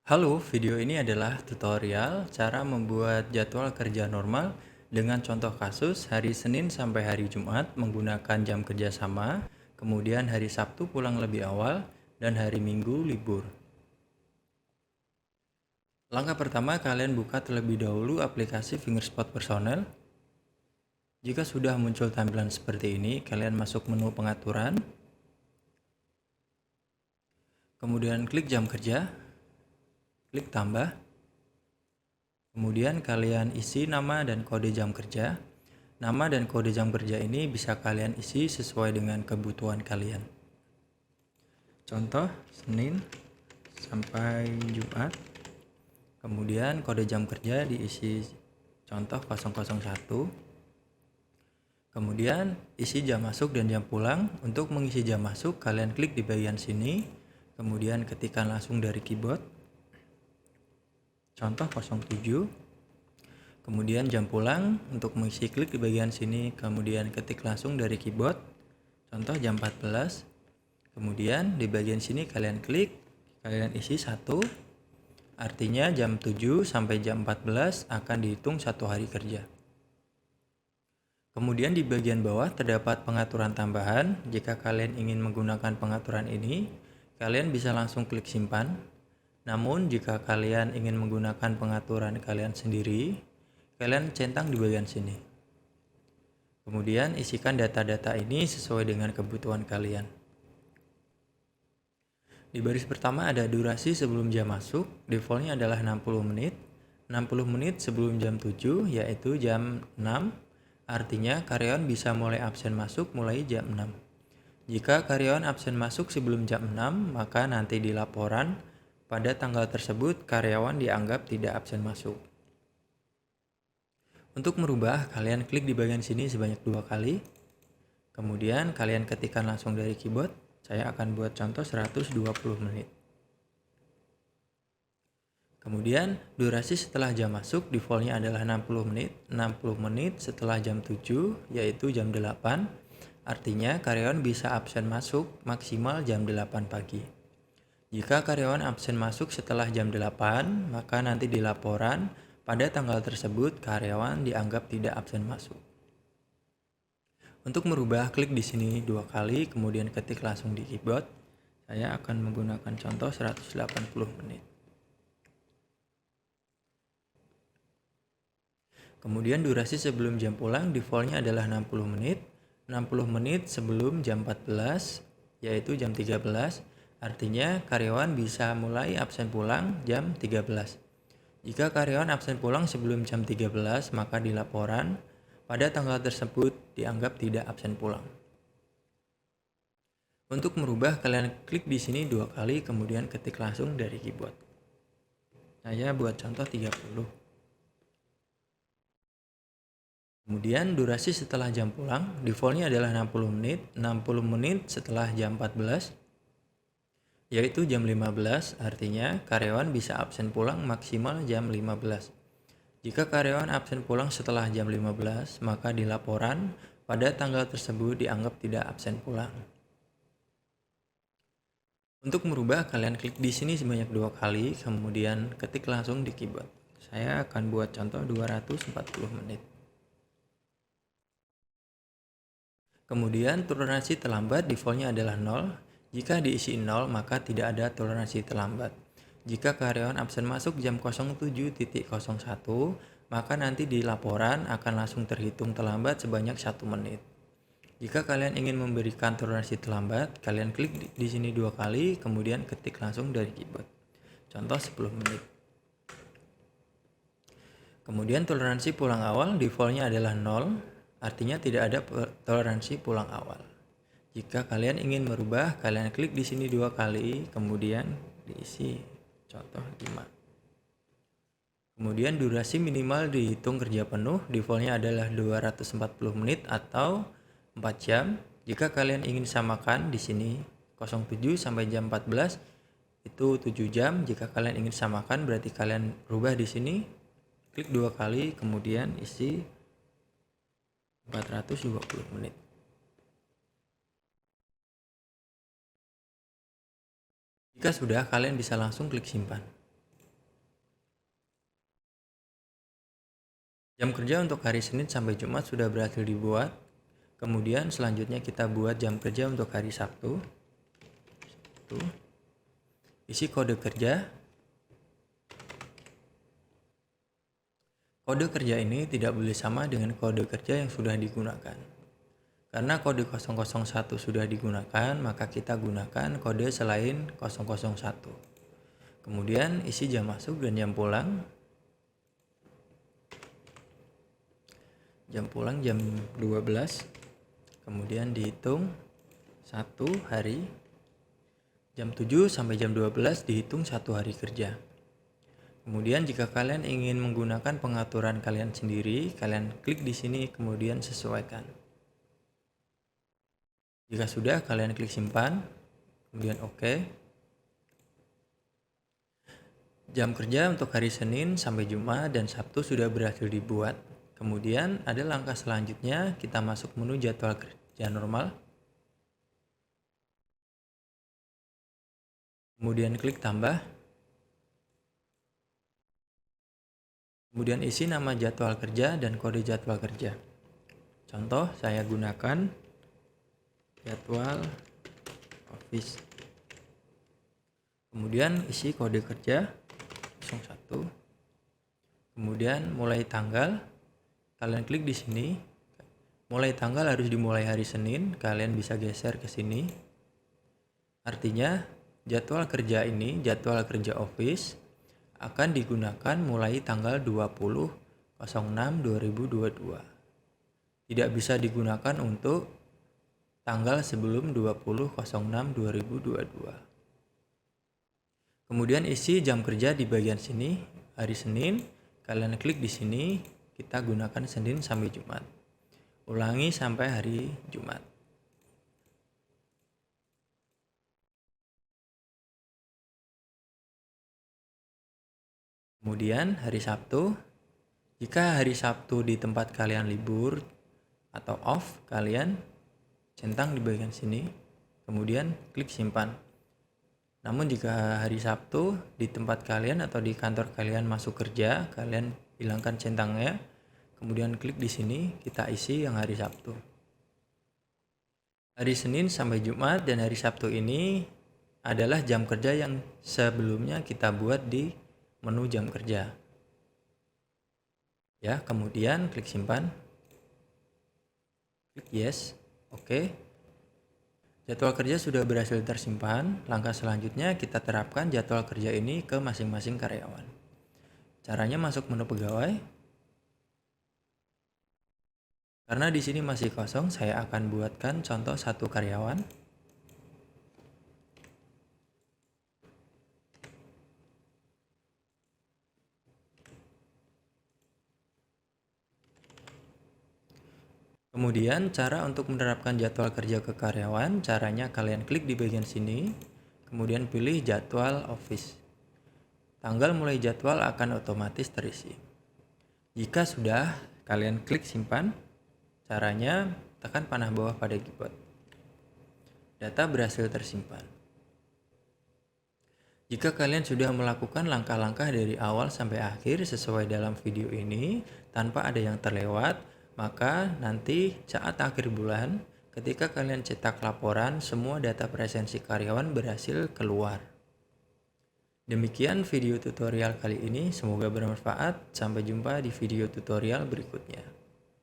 Halo, video ini adalah tutorial cara membuat jadwal kerja normal dengan contoh kasus hari Senin sampai hari Jumat menggunakan jam kerja sama, kemudian hari Sabtu pulang lebih awal, dan hari Minggu libur. Langkah pertama, kalian buka terlebih dahulu aplikasi Fingerspot Personel. Jika sudah muncul tampilan seperti ini, kalian masuk menu pengaturan, kemudian klik jam kerja, klik tambah. Kemudian kalian isi nama dan kode jam kerja. Nama dan kode jam kerja ini bisa kalian isi sesuai dengan kebutuhan kalian. Contoh, Senin sampai Jumat. Kemudian kode jam kerja diisi contoh 001. Kemudian isi jam masuk dan jam pulang. Untuk mengisi jam masuk, kalian klik di bagian sini. Kemudian ketikkan langsung dari keyboard. Contoh 07. Kemudian jam pulang, untuk mengisi klik di bagian sini, kemudian ketik langsung dari keyboard. Contoh jam 14. Kemudian di bagian sini kalian klik, kalian isi 1. Artinya jam 7 sampai jam 14 akan dihitung satu hari kerja. Kemudian di bagian bawah terdapat pengaturan tambahan. Jika kalian ingin menggunakan pengaturan ini, kalian bisa langsung klik simpan. Namun jika kalian ingin menggunakan pengaturan kalian sendiri, kalian centang di bagian sini. Kemudian isikan data-data ini sesuai dengan kebutuhan kalian. Di baris pertama ada durasi sebelum jam masuk, defaultnya adalah 60 menit. 60 menit sebelum jam 7, yaitu jam 6. Artinya karyawan bisa mulai absen masuk mulai jam 6. Jika karyawan absen masuk sebelum jam 6, maka nanti di laporan pada tanggal tersebut karyawan dianggap tidak absen masuk. Untuk merubah, kalian klik di bagian sini sebanyak 2 kali. Kemudian kalian ketikkan langsung dari keyboard. Saya akan buat contoh 120 menit. Kemudian durasi setelah jam masuk defaultnya adalah 60 menit. 60 menit setelah jam 7, yaitu jam 8. Artinya karyawan bisa absen masuk maksimal jam 8 pagi. Jika karyawan absen masuk setelah jam 8, maka nanti di laporan pada tanggal tersebut karyawan dianggap tidak absen masuk. Untuk merubah, klik di sini 2 kali, kemudian ketik langsung di keyboard. Saya akan menggunakan contoh 180 menit. Kemudian durasi sebelum jam pulang defaultnya adalah 60 menit. 60 menit sebelum jam 14, yaitu jam 13. Artinya karyawan bisa mulai absen pulang jam 13. Jika karyawan absen pulang sebelum jam 13, maka di laporan pada tanggal tersebut dianggap tidak absen pulang. Untuk merubah, kalian klik di sini 2 kali, kemudian ketik langsung dari keyboard. Saya buat contoh 30. Kemudian durasi setelah jam pulang, defaultnya adalah 60 menit. 60 menit setelah jam 14, yaitu jam 15, artinya karyawan bisa absen pulang maksimal jam 15. Jika karyawan absen pulang setelah jam 15, maka di laporan pada tanggal tersebut dianggap tidak absen pulang. Untuk merubah, kalian klik di sini sebanyak 2 kali, kemudian ketik langsung di keyboard. Saya akan buat contoh 240 menit. Kemudian toleransi terlambat defaultnya adalah 0. Jika diisi 0, maka tidak ada toleransi terlambat. Jika karyawan absen masuk jam 07.01, maka nanti di laporan akan langsung terhitung terlambat sebanyak 1 menit. Jika kalian ingin memberikan toleransi terlambat, kalian klik di sini 2 kali, kemudian ketik langsung dari keyboard. Contoh 10 menit. Kemudian toleransi pulang awal defaultnya adalah 0. Artinya tidak ada toleransi pulang awal. Jika kalian ingin merubah, kalian klik di sini 2 kali, kemudian diisi contoh 5. Kemudian durasi minimal dihitung kerja penuh, defaultnya adalah 240 menit atau 4 jam. Jika kalian ingin samakan di sini 07 sampai jam 14 itu 7 jam. Jika kalian ingin samakan berarti kalian rubah di sini, klik 2 kali, kemudian isi 420 menit. Jika sudah, kalian bisa langsung klik simpan. Jam kerja untuk hari Senin sampai Jumat sudah berhasil dibuat. Kemudian selanjutnya kita buat jam kerja untuk hari Sabtu. Isi kode kerja. Kode kerja ini tidak boleh sama dengan kode kerja yang sudah digunakan. Karena kode 001 sudah digunakan, maka kita gunakan kode selain 001. Kemudian isi jam masuk dan jam pulang. Jam pulang jam 12. Kemudian dihitung 1 hari. Jam 7 sampai jam 12 dihitung 1 hari kerja. Kemudian jika kalian ingin menggunakan pengaturan kalian sendiri, kalian klik di sini kemudian sesuaikan. Jika sudah, kalian klik simpan, kemudian OK. Jam kerja untuk hari Senin sampai Jumat dan Sabtu sudah berhasil dibuat. Kemudian ada langkah selanjutnya, kita masuk menu jadwal kerja normal. Kemudian klik tambah. Kemudian isi nama jadwal kerja dan kode jadwal kerja. Contoh, saya gunakan jadwal office. Kemudian isi kode kerja 01. Kemudian mulai tanggal. Kalian klik di sini. Mulai tanggal harus dimulai hari Senin. Kalian bisa geser ke sini. Artinya jadwal kerja ini, jadwal kerja office akan digunakan mulai tanggal 20.06.2022. Tidak bisa digunakan untuk tanggal sebelum 20.06.2022. Kemudian isi jam kerja di bagian sini, hari Senin, kalian klik di sini, kita gunakan Senin sampai Jumat. Ulangi sampai hari Jumat. Kemudian hari Sabtu, jika hari Sabtu di tempat kalian libur atau off, kalian centang di bagian sini, kemudian klik simpan. Namun jika hari Sabtu di tempat kalian atau di kantor kalian masuk kerja, kalian hilangkan centangnya, kemudian klik di sini, kita isi yang hari Sabtu. Hari Senin sampai Jumat dan hari Sabtu ini adalah jam kerja yang sebelumnya kita buat di menu jam kerja. Ya, kemudian klik simpan. Klik yes. Oke. Jadwal kerja sudah berhasil tersimpan. Langkah selanjutnya kita terapkan jadwal kerja ini ke masing-masing karyawan. Caranya masuk menu pegawai. Karena di sini masih kosong, saya akan buatkan contoh satu karyawan. Kemudian cara untuk menerapkan jadwal kerja ke karyawan, caranya kalian klik di bagian sini, kemudian pilih jadwal office. Tanggal mulai jadwal akan otomatis terisi. Jika sudah, kalian klik simpan. Caranya tekan panah bawah pada keyboard. Data berhasil tersimpan. Jika kalian sudah melakukan langkah-langkah dari awal sampai akhir sesuai dalam video ini tanpa ada yang terlewat, maka nanti saat akhir bulan, ketika kalian cetak laporan, semua data presensi karyawan berhasil keluar. Demikian video tutorial kali ini, semoga bermanfaat. Sampai jumpa di video tutorial berikutnya.